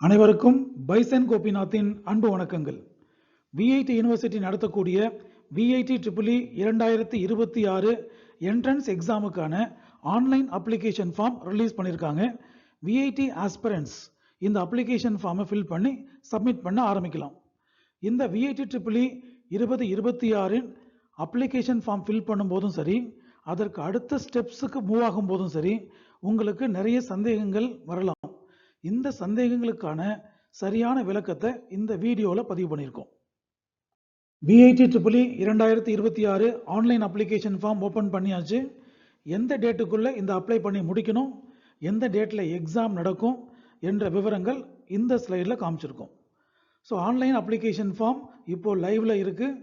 அனைவருக்கும் பைசன் கோபிநாத்தின் அன்பு வணக்கங்கள். விஐடி யூனிவர்சிட்டி நடத்தக்கூடிய விஐடி EEE 2026 என்ட்ரன்ஸ் எக்ஸாமுக்கான ஆன்லைன் அப்ளிகேஷன் ஃபார்ம் ரிலீஸ் பண்ணியிருக்காங்க. விஐடி ஆஸ்பிரன்ஸ் இந்த அப்ளிகேஷன் ஃபார்மை ஃபில் பண்ணி சப்மிட் பண்ண ஆரம்பிக்கலாம். இந்த VIT EEE 2026 application form fill பண்ணும்போதும் சரி, அதற்கு அடுத்த ஸ்டெப்ஸுக்கு மூவ் ஆகும் போதும் சரி, உங்களுக்கு நிறைய சந்தேகங்கள் வரலாம். இந்த சந்தேகங்களுக்கான சரியான விளக்கத்தை இந்த வீடியோவில் பதிவு பண்ணியிருக்கோம். VIT EEE 2026 online application form open பண்ணியாச்சு. எந்த டேட்டுக்குள்ளே இந்த அப்ளை பண்ணி முடிக்கணும், எந்த டேட்டில் எக்ஸாம் நடக்கும் என்ற விவரங்கள் இந்த ஸ்லைடில் காமிச்சிருக்கோம். ஸோ ஆன்லைன் அப்ளிகேஷன் ஃபார்ம் இப்போது லைவில் இருக்குது.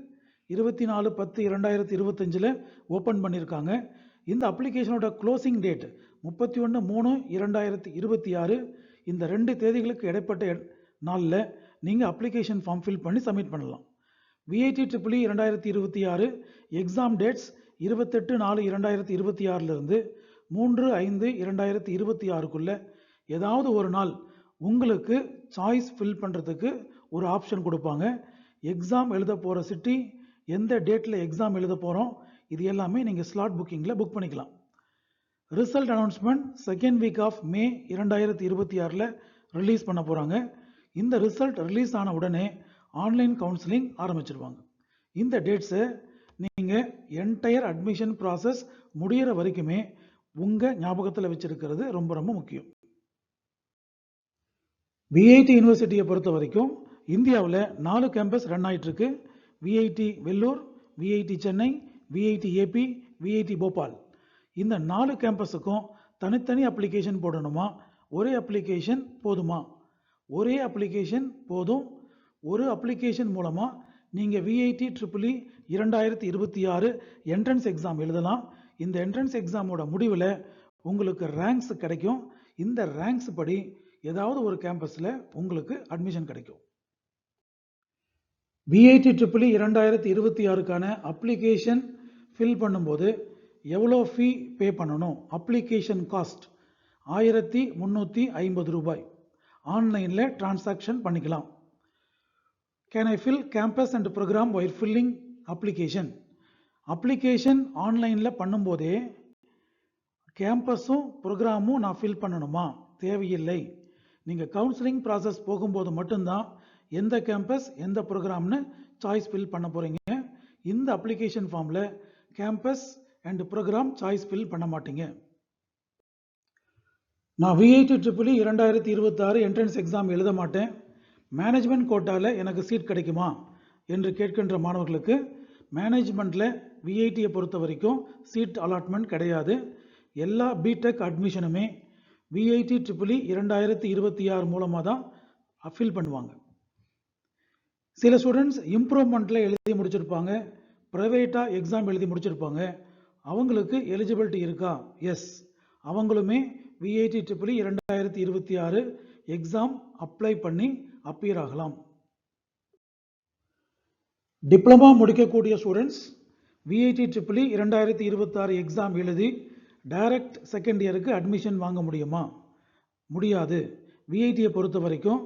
24/10/2025 ஓப்பன் பண்ணியிருக்காங்க. இந்த அப்ளிகேஷனோட க்ளோசிங் டேட் 31/3/2026. இந்த 2 தேதிகளுக்கு இடைப்பட்ட நாளில் நீங்கள் அப்ளிகேஷன் ஃபார்ம் ஃபில் பண்ணி சப்மிட் பண்ணலாம். விஐடி EEE 2026 எக்ஸாம் டேட்ஸ் 28/4/2026 3/5/2026 ஏதாவது ஒரு நாள் உங்களுக்கு சாய்ஸ் ஃபில் பண்ணுறதுக்கு ஒரு ஆப்ஷன் கொடுப்பாங்க. எக்ஸாம் எழுத போகிற சிட்டி, எந்த டேட்டில் எக்ஸாம் எழுத போகிறோம், இது எல்லாமே நீங்கள் ஸ்லாட் புக்கிங்கில் புக் பண்ணிக்கலாம். Result announcement second week of May 2026 release பண்ண போகிறாங்க. இந்த ரிசல்ட் ரிலீஸ் ஆன உடனே ஆன்லைன் கவுன்சிலிங் ஆரம்பிச்சிருவாங்க. இந்த டேட்ஸை நீங்கள் என்டையர் அட்மிஷன் ப்ராசஸ் முடிகிற வரைக்குமே உங்கள் ஞாபகத்தில் வச்சிருக்கிறது ரொம்ப ரொம்ப முக்கியம். விஐடி யூனிவர்சிட்டியை பொறுத்த வரைக்கும் இந்தியாவில் 4 கேம்பஸ் ரன் ஆகிட்டுருக்கு. VIT Vellore, VIT Chennai, VIT AP, VIT Bhopal. இந்த 4 கேம்பஸுக்கும் தனித்தனி அப்ளிகேஷன் போடணுமா, ஒரே அப்ளிகேஷன் போதுமா? ஒரே அப்ளிகேஷன் போதும். ஒரு அப்ளிகேஷன் மூலமாக நீங்கள் விஐடி EEE 2026 என்ட்ரன்ஸ் எக்ஸாம் எழுதலாம். இந்த என்ட்ரன்ஸ் எக்ஸாமோட முடிவில் உங்களுக்கு ரேங்க்ஸ் கிடைக்கும். இந்த ரேங்க்ஸ் படி ஏதாவது ஒரு கேம்பஸில் உங்களுக்கு அட்மிஷன் கிடைக்கும். விஐடி EEE 2026க்கான அப்ளிகேஷன் ஃபில் பண்ணும்போது எவ்வளோ ஃபீ பே பண்ணணும்? அப்ளிகேஷன் காஸ்ட் 1350 ரூபாய். ஆன்லைனில் டிரான்சாக்ஷன் பண்ணிக்கலாம். Can I fill campus and program while filling application? Application ஆன்லைனில் பண்ணும்போதே கேம்பஸும் ப்ரோக்ராமும் நான் ஃபில் பண்ணணுமா? தேவையில்லை. நீங்கள் கவுன்சிலிங் ப்ராசஸ் போகும்போது மட்டும்தான் எந்த கேம்பஸ் எந்த ப்ரோக்ராம்னு சாய்ஸ் ஃபில் பண்ண போகிறீங்க. இந்த அப்ளிகேஷன் ஃபார்மில் campus and program choice fill பண்ண மாட்டீங்க. நான் விஐடி EEE 2026 என்ட்ரன்ஸ் எக்ஸாம் எழுத மாட்டேன், மேனேஜ்மெண்ட் கோட்டாவில் எனக்கு சீட் கிடைக்குமா என்று கேட்கின்ற மாணவர்களுக்கு மேனேஜ்மெண்ட்டில் விஐடியை பொறுத்த வரைக்கும் சீட் அலாட்மெண்ட் கிடையாது. எல்லா பிடெக் அட்மிஷனுமே விஐடி EEE 2026 மூலமாக தான் ஃபில் பண்ணுவாங்க. சில ஸ்டூடெண்ட்ஸ் இம்ப்ரூவ்மெண்ட்டில் எழுதி முடிச்சிருப்பாங்க, ப்ரைவேட்டாக எக்ஸாம் எழுதி முடிச்சிருப்பாங்க. அவங்களுக்கு எலிஜிபிலிட்டி இருக்கா? எஸ், அவங்களுமே விஐடி EEE 2026 எக்ஸாம் அப்ளை பண்ணி அப்பியர் ஆகலாம். டிப்ளமா முடிக்கக்கூடிய ஸ்டூடெண்ட்ஸ் விஐடி EEE 2026 எக்ஸாம் எழுதி டைரக்ட் செகண்ட் இயருக்கு அட்மிஷன் வாங்க முடியுமா? முடியாது. விஐடியை பொறுத்த வரைக்கும்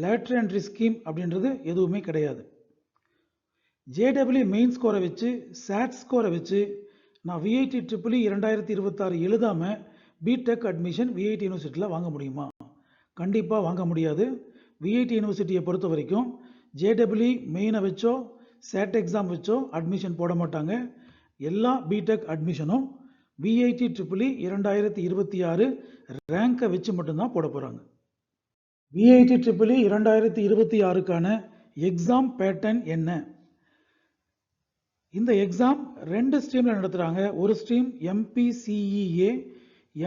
லேட்டர் என்ட்ரி ஸ்கீம் அப்படின்றது எதுவுமே கிடையாது. ஜேடபிள்யூ மெயின் ஸ்கோரை வச்சு, சாட் ஸ்கோரை வச்சு நான் விஐடி EEE 2026 எழுதாமல் பிடெக் அட்மிஷன் விஐடி யூனிவர்சிட்டியில் வாங்க முடியுமா? கண்டிப்பாக வாங்க முடியாது. விஐடி யூனிவர்சிட்டியை பொறுத்த வரைக்கும் ஜேடபிள்யூ மெயினை வச்சோ சேட் எக்ஸாம் வச்சோ அட்மிஷன் போட மாட்டாங்க. எல்லா பிடெக் அட்மிஷனும் விஐடி EEE 2026 ரேங்கை வச்சு மட்டும்தான் போட போகிறாங்க. விஐடி EEE 2026க்கான எக்ஸாம் பேட்டர்ன் என்ன? இந்த எக்ஸாம் 2 ஸ்ட்ரீமில் நடத்துகிறாங்க. ஒரு stream MPCEA.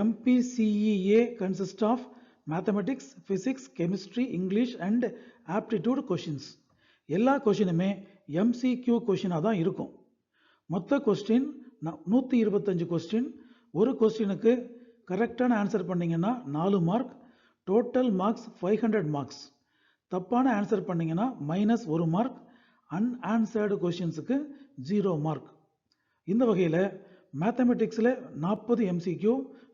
MPCEA consist of mathematics, physics, chemistry, English and aptitude questions. எல்லா கொஷினுமே MCQ கொஷினாக தான் இருக்கும். மொத்த கொஸ்டின் 125 கொஸ்டின். ஒரு கொஸ்டினுக்கு கரெக்டான ஆன்சர் பண்ணிங்கன்னா 4 மார்க். Total marks 500 marks. தப்பான ஆன்சர் பண்ணிங்கன்னா -1 மார்க். Unanswered கொஷின்ஸுக்கு 0 mark. இந்த வகையில் மேத்தமெட்டிக்ஸில் 40 MCQ,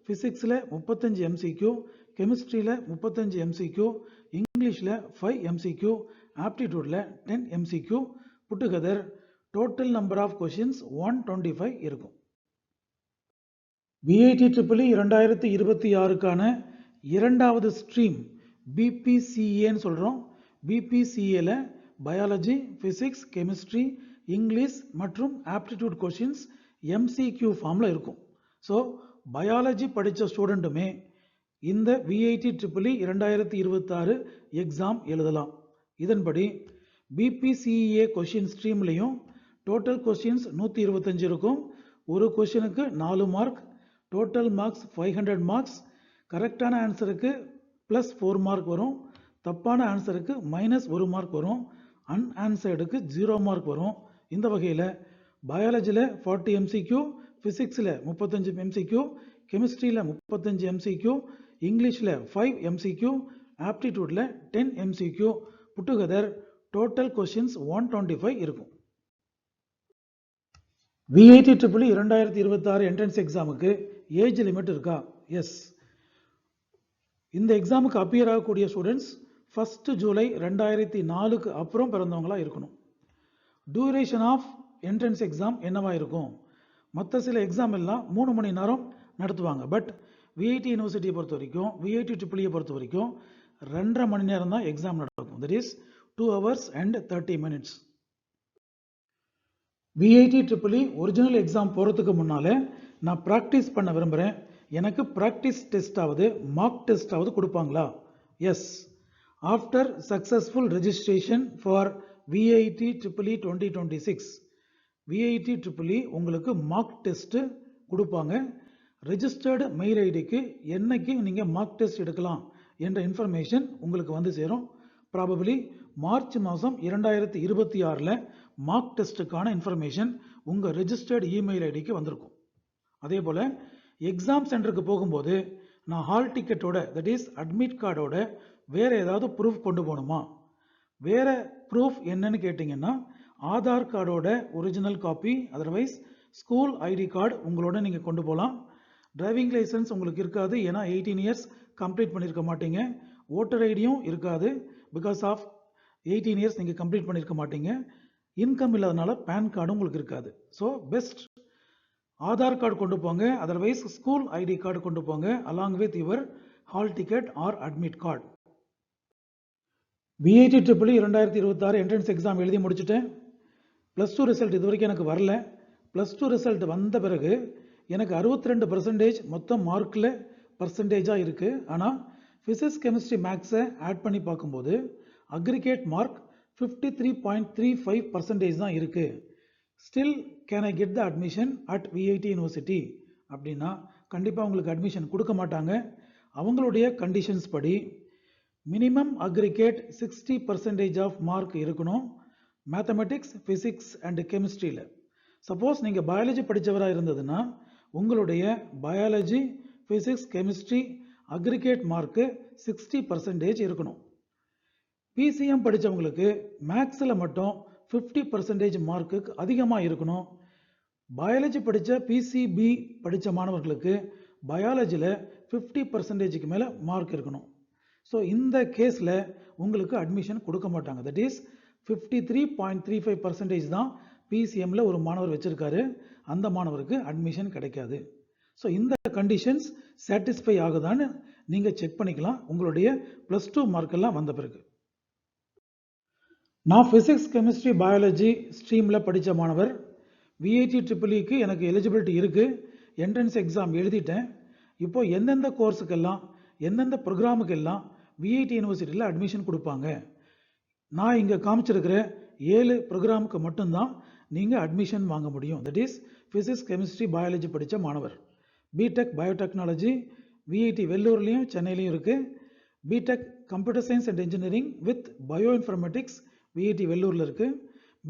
ஃபிசிக்ஸில் 35 MCQ, கெமிஸ்ட்ரியில் 35 MCQ, இங்கிலீஷில் 5 MCQ, ஆப்டிடியூடில் 10 MCQ, put together total number of questions 125 இருக்கும். விஐடி ட்ரிபிள் 2026க்கான இரண்டாவது ஸ்ட்ரீம் பிபிசிஏன்னு சொல்கிறோம். பிபிசிஏல பயாலஜி, ஃபிசிக்ஸ், கெமிஸ்ட்ரி, இங்கிலீஷ் மற்றும் ஆப்டிடியூட் கொஷின்ஸ் MCQ ஃபார்மில் இருக்கும். ஸோ பயாலஜி படித்த ஸ்டூடெண்ட்டுமே இந்த விஐடி ட்ரிபிள் 2026 எக்ஸாம் எழுதலாம். இதன்படி பிபிசிஏ கொஷின் ஸ்ட்ரீம்லையும் டோட்டல் கொஷின்ஸ் 125 இருக்கும். ஒரு கொஷினுக்கு 4 மார்க், டோட்டல் மார்க்ஸ் 500 மார்க்ஸ். கரெக்டான ஆன்சருக்கு +4 மார்க் வரும், தப்பான ஆன்சருக்கு -1 மார்க் வரும், அன்ஆன்சர்டுக்கு 0 மார்க் வரும். இந்த வகையில் பயாலஜியில் 40 MCQ, ஃபிசிக்ஸில் 35 MCQ, கெமிஸ்ட்ரியில் 35 MCQ, இங்கிலீஷில் 5 MCQ, ஆப்டிடியூடில் 10 MCQ, புட்டுகதர் டோட்டல் கொஷின்ஸ் 125 இருக்கும். விஐடி ட்ரிபிள் 2026 என்ட்ரன்ஸ் எக்ஸாமுக்கு ஏஜ் லிமிட் இருக்கா? எஸ். இந்த எக்ஸாமுக்கு அப்பியர் ஆகக்கூடிய ஸ்டூடெண்ட்ஸ் 1 ஜூலை 2004க்கு அப்புறம் பிறந்தவங்களா இருக்கணும். டியூரேஷன் ஆஃப் என்ட்ரன்ஸ் எக்ஸாம் என்னவா இருக்கும்? மற்ற சில எக்ஸாம் எல்லாம் 3 மணி நேரம் நடத்துவாங்க. பட் விஐடி யூனிவர்சிட்டியை பொறுத்த வரைக்கும், விஐடி ட்ரிபிளியை பொறுத்த வரைக்கும் 2.5 மணி நேரம் தான் எக்ஸாம் நடக்கும். That is 2 hours and 30 minutes. VIT triple original exam போகிறதுக்கு முன்னால் நான் ப்ராக்டிஸ் பண்ண விரும்புகிறேன். எனக்கு ப்ராக்டிஸ் டெஸ்டாவது மார்க் டெஸ்டாவது கொடுப்பாங்களா? Yes. After successful registration for VIT triple 2026 VIT triple உங்களுக்கு மார்க் டெஸ்ட்டு கொடுப்பாங்க. ரெஜிஸ்டர்டு மெயில் ஐடிக்கு என்னைக்கு நீங்கள் மார்க் டெஸ்ட் எடுக்கலாம் என்ற இன்ஃபர்மேஷன் உங்களுக்கு வந்து சேரும். ப்ராபபிளி மார்ச் மாதம் 2026 மார்க் டெஸ்ட்டுக்கான இன்ஃபர்மேஷன் உங்கள் ரெஜிஸ்டர்டு இமெயில் ஐடிக்கு வந்திருக்கும். அதே போல் எக்ஸாம் சென்டருக்கு போகும்போது நான் ஹால் டிக்கெட்டோட, தட் இஸ் அட்மிட் கார்டோட வேறு ஏதாவது ப்ரூஃப் கொண்டு போகணுமா? வேறு ப்ரூஃப் என்னன்னு கேட்டிங்கன்னா ஆதார் கார்டோட original copy, otherwise school ID card உங்களோட நீங்கள் கொண்டு போகலாம். டிரைவிங் லைசன்ஸ் உங்களுக்கு இருக்காது, ஏன்னா 18 இயர்ஸ் கம்ப்ளீட் பண்ணியிருக்க மாட்டீங்க. ஓட்டர் ஐடியும் இருக்காது, பிகாஸ் ஆஃப் 18 இயர்ஸ் நீங்கள் கம்ப்ளீட் பண்ணியிருக்க மாட்டீங்க. இன்கம் இல்லாதனால பேன் கார்டும் உங்களுக்கு இருக்காது. ஸோ பெஸ்ட் ஆதார் கார்டு கொண்டு போங்க, அதர்வைஸ் ஸ்கூல் ஐடி கார்டு கொண்டு போங்க, along with your hall ticket or admit card. VIT triple 2026 entrance exam எழுதி முடிச்சுட்டேன். +2 ரிசல்ட் இது வரைக்கும் எனக்கு வரல. +2 ரிசல்ட் வந்த பிறகு எனக்கு 62% மொத்தம் மார்க்கில் பர்சன்டேஜாக இருக்குது. ஆனால் ஃபிசிக்ஸ், கெமிஸ்ட்ரி, மேக்ஸை ஆட் பண்ணி பார்க்கும்போது அக்ரிகேட் மார்க் 53.35% தான் இருக்குது. Still can I get the admission at VIT university அப்படின்னா கண்டிப்பாக உங்களுக்கு அட்மிஷன் கொடுக்க மாட்டாங்க. அவங்களுடைய கண்டிஷன்ஸ் படி மினிமம் அக்ரிகேட் 60% ஆஃப் மார்க் இருக்கணும் மேத்தமெட்டிக்ஸ், ஃபிசிக்ஸ் அண்ட் கெமிஸ்ட்ரியில். சப்போஸ் நீங்கள் பயாலஜி படித்தவராக இருந்ததுன்னா உங்களுடைய biology, physics, chemistry aggregate mark 60% இருக்கணும். பிசிஎம் படித்தவங்களுக்கு மேக்ஸில் மட்டும் 50% மார்க்குக்கு அதிகமாக இருக்கணும். பயாலஜி படித்த பிசிபி படித்த மாணவர்களுக்கு பயாலஜியில் 50%க்கு மேலே மார்க் இருக்கணும். ஸோ இந்த கேஸில் உங்களுக்கு அட்மிஷன் கொடுக்க மாட்டாங்க. தட் இஸ் 53.35% தான் பிசிஎம்மில் ஒரு மாணவர் வச்சுருக்காரு, அந்த மாணவருக்கு அட்மிஷன் கிடைக்காது. ஸோ இந்த கண்டிஷன்ஸ் சாட்டிஸ்ஃபை ஆகுதான்னு நீங்கள் செக் பண்ணிக்கலாம் உங்களுடைய +2 மார்க்கெல்லாம் வந்த பிறகு. நான் ஃபிசிக்ஸ், கெமிஸ்ட்ரி, பயாலஜி ஸ்ட்ரீமில் படித்த மாணவர். விஐடி ட்ரிபிள்க்கு எனக்கு எலிஜிபிலிட்டி இருக்குது. என்ட்ரன்ஸ் எக்ஸாம் எழுதிட்டேன். இப்போ எந்தெந்த கோர்ஸுக்கெல்லாம், எந்தெந்த ப்ரோக்ராமுக்கெல்லாம் விஐடி யூனிவர்சிட்டியில் அட்மிஷன் கொடுப்பாங்க? நான் இங்கே காமிச்சிருக்கிற 7 ப்ரோக்ராமுக்கு மட்டும்தான் நீங்கள் அட்மிஷன் வாங்க முடியும். That is physics, chemistry, biology படித்த மாணவர். பிடெக் பயோடெக்னாலஜி விஐடி வெள்ளூர்லேயும் சென்னையிலையும் இருக்குது. BTech computer science and engineering with bioinformatics VIT வெள்ளூரில் இருக்குது.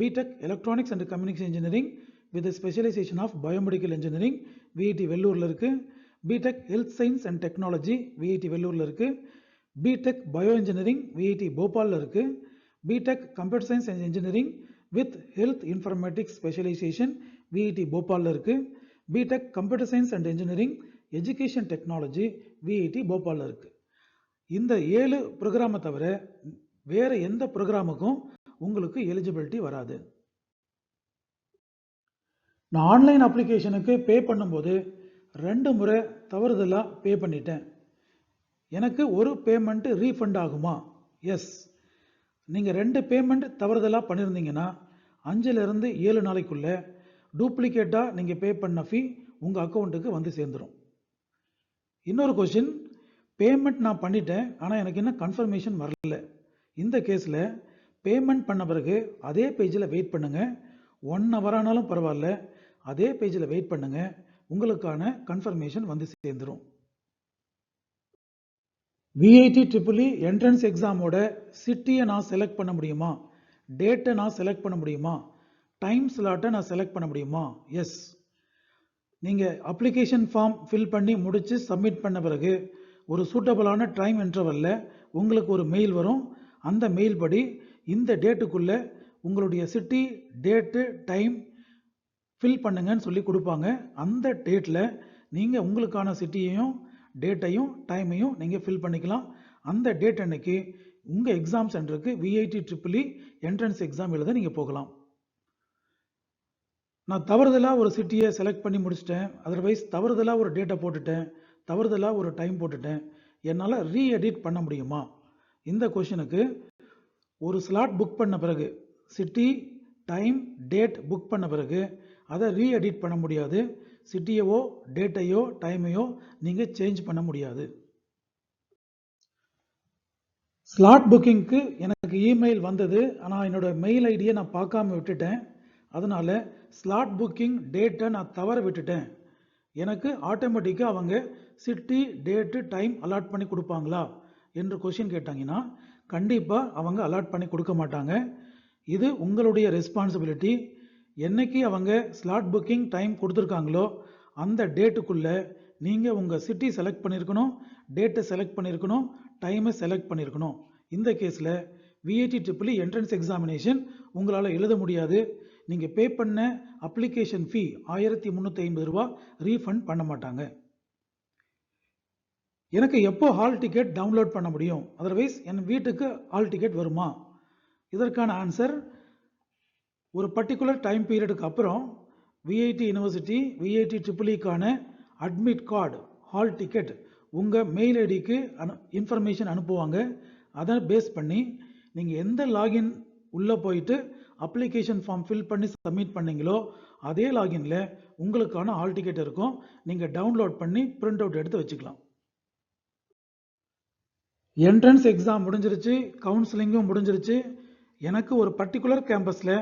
BTech electronics and communication engineering with specialisation of biomedical engineering VIT வெள்ளூரில் இருக்குது. BTech health science and technology VIT வெள்ளூரில் இருக்குது. பிடெக் பயோ இன்ஜினியரிங் விஐடி போபாலில் இருக்குது. BTech computer science and engineering with health informatics specialisation VIT போபாலில் இருக்குது. BTech computer science and engineering education technology VIT போபாலில் இருக்குது. இந்த 7 ப்ரோக்ராமை தவிர வேற எந்த ப்ரோக்ராமுக்கும் உங்களுக்கு எலிஜிபிலிட்டி வராது. நான் ஆன்லைன் அப்ளிகேஷனுக்கு பே பண்ணும்போது 2 முறை தவறுதலாக பே பண்ணிட்டேன். எனக்கு ஒரு பேமெண்ட் ரீஃபண்ட் ஆகுமா? எஸ். நீங்கள் 2 பேமெண்ட் தவறுதலாக பண்ணியிருந்தீங்கன்னா 5லிருந்து 7 நாளைக்குள்ள டூப்ளிகேட்டாக நீங்கள் பே பண்ண ஃபீ உங்கள் அக்கௌண்ட்டுக்கு வந்து சேர்ந்துடும். இன்னொரு கொஸ்டின், பேமெண்ட் நான் பண்ணிட்டேன் ஆனால் எனக்கு இன்னும் கன்ஃபர்மேஷன் வரல. இந்த கேஸில் பேமெண்ட் பண்ண பிறகு அதே பேஜில் வெயிட் பண்ணுங்கள். 1 hour ஆனாலும் பரவாயில்ல, அதே பேஜில் வெயிட் பண்ணுங்கள், உங்களுக்கான கன்ஃபர்மேஷன் வந்து சேர்ந்துடும். விஐடி ட்ரிபிள் என்ட்ரன்ஸ் எக்ஸாமோட சிட்டியை நான் செலக்ட் பண்ண முடியுமா? டேட்டை நான் செலக்ட் பண்ண முடியுமா? டைம் ஸ்லாட்டை நான் செலக்ட் பண்ண முடியுமா? எஸ். நீங்கள் அப்ளிகேஷன் ஃபார்ம் ஃபில் பண்ணி முடித்து சப்மிட் பண்ண பிறகு ஒரு சூட்டபிளான டைம் இன்டர்வல்ல உங்களுக்கு ஒரு மெயில் வரும். அந்த மெயில் படி இந்த டேட்டுக்குள்ளே உங்களுடைய சிட்டி, டேட்டு, டைம் ஃபில் பண்ணுங்கன்னு சொல்லி கொடுப்பாங்க. அந்த டேட்டில் நீங்கள் உங்களுக்கான சிட்டியையும் டேட்டையும் டைமையும் நீங்கள் ஃபில் பண்ணிக்கலாம். அந்த டேட் அன்னைக்கு உங்கள் எக்ஸாம் சென்டருக்கு விஐடி ட்ரிபிள் என்ட்ரன்ஸ் எக்ஸாம் எழுத நீங்கள் போகலாம். நான் தவறுதலாக ஒரு சிட்டியை செலக்ட் பண்ணி முடிச்சிட்டேன், அதர்வைஸ் தவறுதலாக ஒரு டேட்டை போட்டுட்டேன், தவறுதலாக ஒரு டைம் போட்டுட்டேன், என்னால் ரீஎடிட் பண்ண முடியுமா? இந்த கொஷனுக்கு ஒரு ஸ்லாட் புக் பண்ண பிறகு, சிட்டி, டைம், டேட் புக் பண்ண பிறகு அதை ரீஎடிட் பண்ண முடியாது. சிட்டியவோ டேட்டையோ டைமையோ நீங்கள் சேஞ்ச் பண்ண முடியாது. ஸ்லாட் புக்கிங்க்கு எனக்கு இமெயில் வந்தது, ஆனால் என்னோட மெயில் ஐடியை நான் பார்க்காம விட்டுட்டேன். அதனால் ஸ்லாட் புக்கிங் டேட்டை நான் தவற விட்டுட்டேன். எனக்கு ஆட்டோமேட்டிக்காக அவங்க சிட்டி, டேட்டு, டைம் அலாட் பண்ணி கொடுப்பாங்களா என்று கொஸ்டின் கேட்டாங்கன்னா கண்டிப்பாக அவங்க அலாட் பண்ணி கொடுக்க மாட்டாங்க. இது உங்களுடைய ரெஸ்பான்சிபிலிட்டி. என்னைக்கு அவங்க ஸ்லாட் புக்கிங் டைம் கொடுத்துருக்காங்களோ அந்த டேட்டுக்குள்ளே நீங்கள் உங்கள் சிட்டி செலக்ட் பண்ணியிருக்கணும், டேட்டை செலக்ட் பண்ணியிருக்கணும், டைமை செலக்ட் பண்ணியிருக்கணும். இந்த கேஸில் விஐடி ட்ரிபிள் என்ட்ரன்ஸ் எக்ஸாமினேஷன் உங்களால் எழுத முடியாது. நீங்கள் பே பண்ண அப்ளிகேஷன் ஃபீ 1350 ரூபா ரீஃபண்ட் பண்ண மாட்டாங்க. எனக்கு எப்போ ஹால் டிக்கெட் டவுன்லோட் பண்ண முடியும்? அதர்வைஸ் என் வீட்டுக்கு ஹால் டிக்கெட் வருமா? இதற்கான ஆன்சர், ஒரு பர்டிகுலர் டைம் பீரியடுக்கு அப்புறம் விஐடி யூனிவர்சிட்டி விஐடி ட்ரிபிள்இக்கான அட்மிட் கார்டு, ஹால் டிக்கெட் உங்கள் மெயில் ஐடிக்கு இன்ஃபர்மேஷன் அனுப்புவாங்க. அதை பேஸ் பண்ணி நீங்கள் எந்த லாகின் உள்ளே போயிட்டு அப்ளிகேஷன் ஃபார்ம் ஃபில் பண்ணி சப்மிட் பண்ணீங்களோ அதே லாகின்ல உங்களுக்கான ஹால் டிக்கெட் இருக்கும். நீங்கள் டவுன்லோட் பண்ணி பிரிண்ட் அவுட் எடுத்து வச்சுக்கலாம். என்ட்ரன்ஸ் எக்ஸாம் முடிஞ்சிருச்சு, கவுன்சிலிங்கும் முடிஞ்சிருச்சு. எனக்கு ஒரு பர்டிகுலர் கேம்பஸில்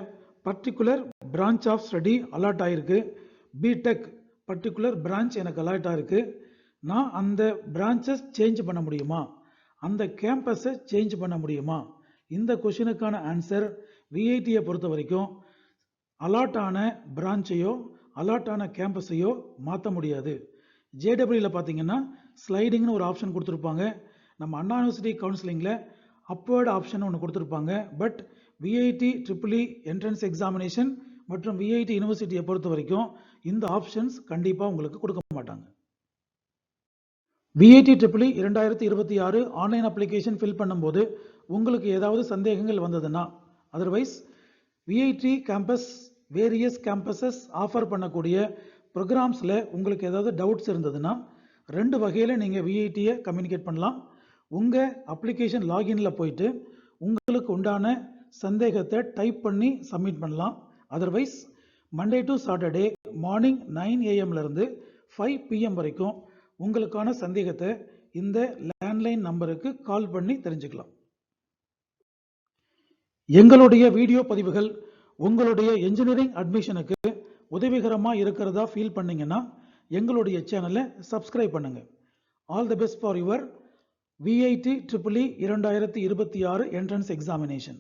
particular branch of study allot ஆகிருக்கு. பிடெக் பர்டிகுலர் பிரான்ச் எனக்கு அலாட் ஆகிருக்கு. நான் அந்த பிரான்ச்சஸ் சேஞ்ச் பண்ண முடியுமா? அந்த கேம்பஸை சேஞ்ச் பண்ண முடியுமா? இந்த கொஷினுக்கான ஆன்சர், விஐடியை பொறுத்த வரைக்கும் அலாட் ஆன பிரான்ச்சையோ அலாட் ஆன கேம்பஸையோ மாற்ற முடியாது. ஜேடபிள்யூல பார்த்தீங்கன்னா ஸ்லைடிங்னு ஒரு ஆப்ஷன் கொடுத்துருப்பாங்க. நம்ம அண்ணா யூனிவர்சிட்டி கவுன்சிலிங்கில் அப்வர்ட் ஆப்ஷன் ஒன்று கொடுத்துருப்பாங்க. But VIT triple E entrance examination மற்றும் விஐடி யூனிவர்சிட்டியை பொறுத்த வரைக்கும் இந்த ஆப்ஷன்ஸ் கண்டிப்பாக உங்களுக்கு கொடுக்க மாட்டாங்க. VIT triple E 2026 online application fill பண்ணும்போது உங்களுக்கு ஏதாவது சந்தேகங்கள் வந்ததுன்னா, otherwise VIT campus various campuses offer பண்ணக்கூடிய ப்ரோக்ராம்ஸில் உங்களுக்கு ஏதாவது டவுட்ஸ் இருந்ததுன்னா 2 வகையில் நீங்கள் விஐடியை கம்யூனிகேட் பண்ணலாம். உங்கள் அப்ளிகேஷன் லாகின்ல போயிட்டு உங்களுக்கு உண்டான சந்தேகத்தை டைப் பண்ணி சப்மிட் பண்ணலாம். Otherwise Monday to Saturday morning 9 AM இருந்து 5 PM வரைக்கும் உங்களுக்கான சந்தேகத்தை இந்த லேண்ட்லைன் நம்பருக்கு கால் பண்ணி தெரிஞ்சுக்கலாம். எங்களுடைய வீடியோ பதிவுகள் உங்களுடைய இன்ஜினியரிங் அட்மிஷனுக்கு உதவிகரமாக இருக்கிறதா ஃபீல் பண்ணீங்கன்னா எங்களுடைய சேனலை சப்ஸ்கிரைப் பண்ணுங்க. All the best for your VIT triple E 2026 entrance examination.